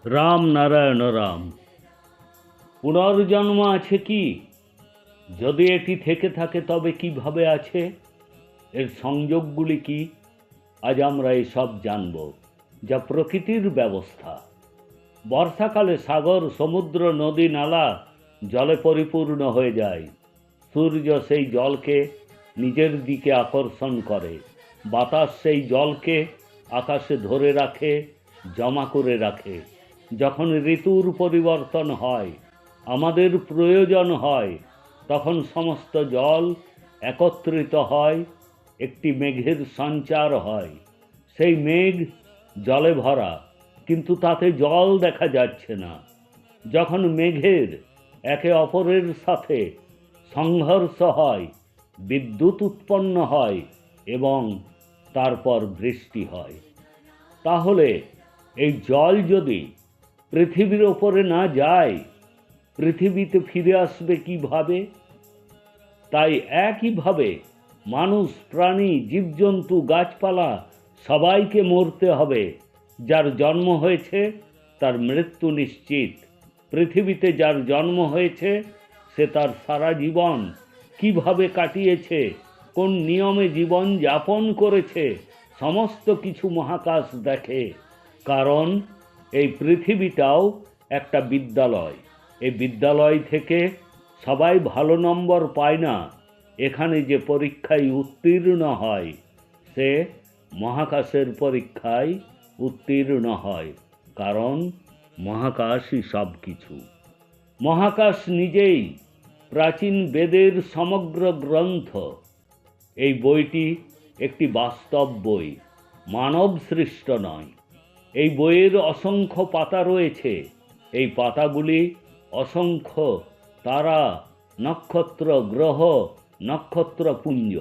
রাম নারায়ণ রাম। পুনর্জন্ম আছে কি? যদি এটি থেকে থাকে তবে কিভাবে আছে? এর সংযোগগুলি কি? আজ আমরা এসব জানব। যা প্রকৃতির ব্যবস্থা। বর্ষাকালে সাগর, সমুদ্র, নদী, নালা জলে পরিপূর্ণ হয়ে যায়। সূর্য সেই জলকে নিজের দিকে আকর্ষণ করে। বাতাস সেই জলকে আকাশে ধরে রাখে, জমা করে রাখে। যখন ঋতুর পরিবর্তন হয়, আমাদের প্রয়োজন হয়, তখন সমস্ত জল একত্রিত হয়, একটি মেঘের সঞ্চার হয়। সেই মেঘ জলে ভরা, কিন্তু তাতে জল দেখা যাচ্ছে না। যখন মেঘের একে অপরের সাথে সংঘর্ষ হয়, বিদ্যুৎ উৎপন্ন হয় এবং তারপর বৃষ্টি হয়। তাহলে এই জল যদি পৃথিবীর ওপরে না যায়, পৃথিবীতে ফিরে আসবে কিভাবে? তাই একইভাবে মানুষ, প্রাণী, জীবজন্তু, গাছপালা সবাইকে মরতে হবে। যার জন্ম হয়েছে তার মৃত্যু নিশ্চিত। পৃথিবীতে যার জন্ম হয়েছে সে তার সারা জীবন কিভাবে কাটিয়েছে, কোন নিয়মে জীবন যাপন করেছে, সমস্ত কিছু মহাকাশ দেখে। কারণ এই পৃথিবীটাও একটা বিদ্যালয়। এই বিদ্যালয় থেকে সবাই ভালো নম্বর পায় না। এখানে যে পরীক্ষায় উত্তীর্ণ হয় সে মহাকাশের পরীক্ষায় উত্তীর্ণ হয়। কারণ মহাকাশই সব কিছু। মহাকাশ নিজেই প্রাচীন বেদের সমগ্র গ্রন্থ। এই বইটি একটি বাস্তব বই, মানব সৃষ্ট নয়। এই বইয়ের অসংখ্য পাতা রয়েছে। এই পাতাগুলি অসংখ্য তারা, নক্ষত্র, গ্রহ, নক্ষত্রপুঞ্জ,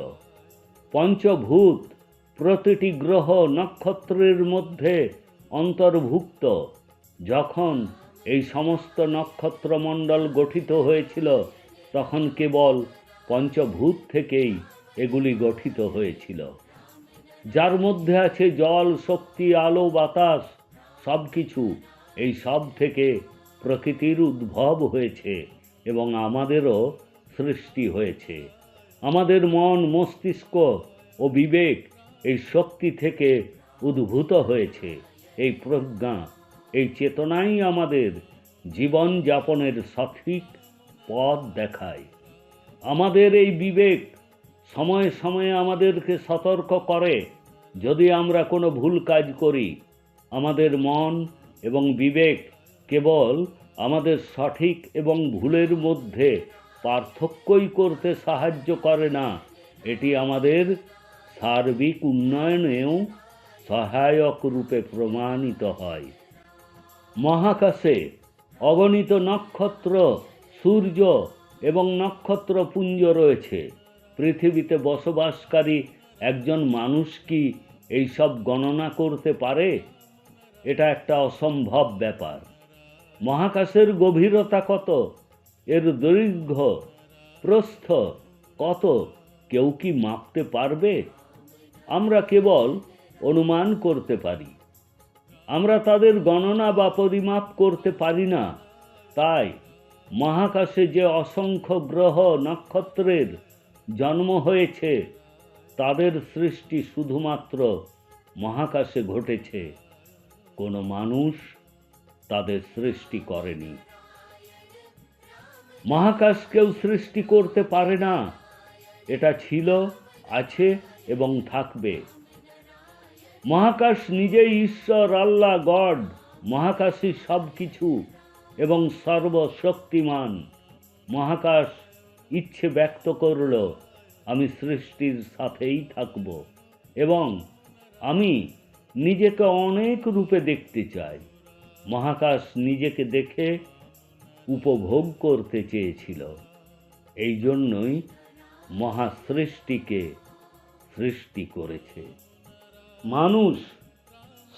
পঞ্চভূত প্রতিটি গ্রহ নক্ষত্রের মধ্যে অন্তর্ভুক্ত। যখন এই সমস্ত নক্ষত্রমণ্ডল গঠিত হয়েছিল তখন কেবল পঞ্চভূত থেকেই এগুলি গঠিত হয়েছিল, যার মধ্যে আছে জল, শক্তি, আলো, বাতাস, সব কিছু। এই সব থেকে প্রকৃতির উদ্ভব হয়েছে এবং আমাদেরও সৃষ্টি হয়েছে। আমাদের মন, মস্তিষ্ক ও বিবেক এই শক্তি থেকে উদ্ভূত হয়েছে। এই প্রজ্ঞা, এই চেতনাই আমাদের জীবন যাপনের সঠিক পথ দেখায়। আমাদের এই বিবেক সময়ে সময়ে আমাদেরকে সতর্ক করে যদি আমরা কোনো ভুল কাজ করি। আমাদের মন এবং বিবেক কেবল আমাদের সঠিক এবং ভুলের মধ্যে পার্থক্যই করতে সাহায্য করে না, এটি আমাদের সার্বিক উন্নয়নেও সহায়ক রূপে প্রমাণিত হয়। মহাকাশে অগণিত নক্ষত্র, সূর্য এবং নক্ষত্রপুঞ্জ রয়েছে। পৃথিবীতে বসবাসকারী একজন মানুষ কি এইসব গণনা করতে পারে? এটা একটা অসম্ভব ব্যাপার। মহাকাশের গভীরতা কত, এর দৈর্ঘ্য প্রস্থ কত, কেউ কি মাপতে পারবে? আমরা কেবল অনুমান করতে পারি। আমরা তাদের গণনা বা পরিমাপ করতে পারি না। তাই মহাকাশে যে অসংখ্য গ্রহ, নক্ষত্রের জন্ম হয়েছে তাদের সৃষ্টি শুধুমাত্র মহাকাশে ঘটেছে। কোনো মানুষ তাদের সৃষ্টি করেনি। মহাকাশ কেউ সৃষ্টি করতে পারে না। এটা ছিল, আছে এবং থাকবে। মহাকাশ নিজেই ঈশ্বর, আল্লাহ, গড। মহাকাশই সব কিছু এবং সর্বশক্তিমান। মহাকাশ ইচ্ছে ব্যক্ত করল, আমি সৃষ্টির সাথেই থাকব এবং আমি নিজেকে অনেক রূপে দেখতে চাই। মহাকাশ নিজেকে দেখে উপভোগ করতে চেয়েছিল। এই জন্যই মহাসৃষ্টিকে সৃষ্টি করেছে। মানুষ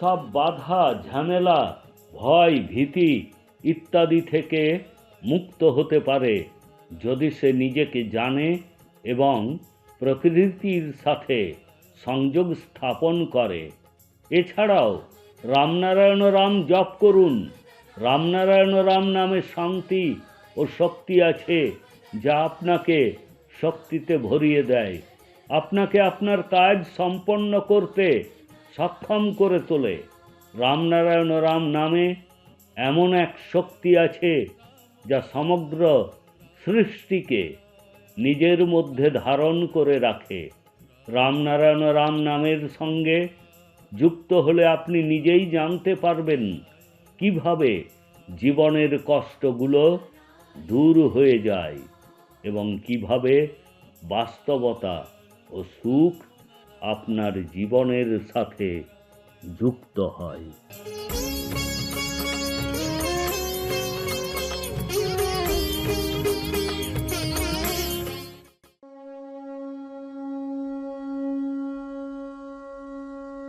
সব বাধা, ঝামেলা, ভয়, ভীতি ইত্যাদি থেকে মুক্ত হতে পারে যদি সে নিজেকে জানে এবং প্রকৃতির সাথে সংযোগ স্থাপন করে। এছাড়াও রামনারায়ণ রাম জপ করুন। রামনারায়ণ রাম নামে শান্তি ও শক্তি আছে, যা আপনাকে শক্তিতে ভরিয়ে দেয়, আপনাকে আপনার কাজ সম্পন্ন করতে সক্ষম করে তোলে। রামনারায়ণ রাম নামে এমন এক শক্তি আছে যা সমগ্র সৃষ্টিকে নিজের মধ্যে ধারণ করে রাখে। রামনারায়ণ রাম নামের সঙ্গে যুক্ত হলে আপনি নিজেই জানতে পারবেন কিভাবে জীবনের কষ্টগুলো দূর হয়ে যায় এবং কিভাবে বাস্তবতা ও সুখ আপনার জীবনের সাথে যুক্ত হয়।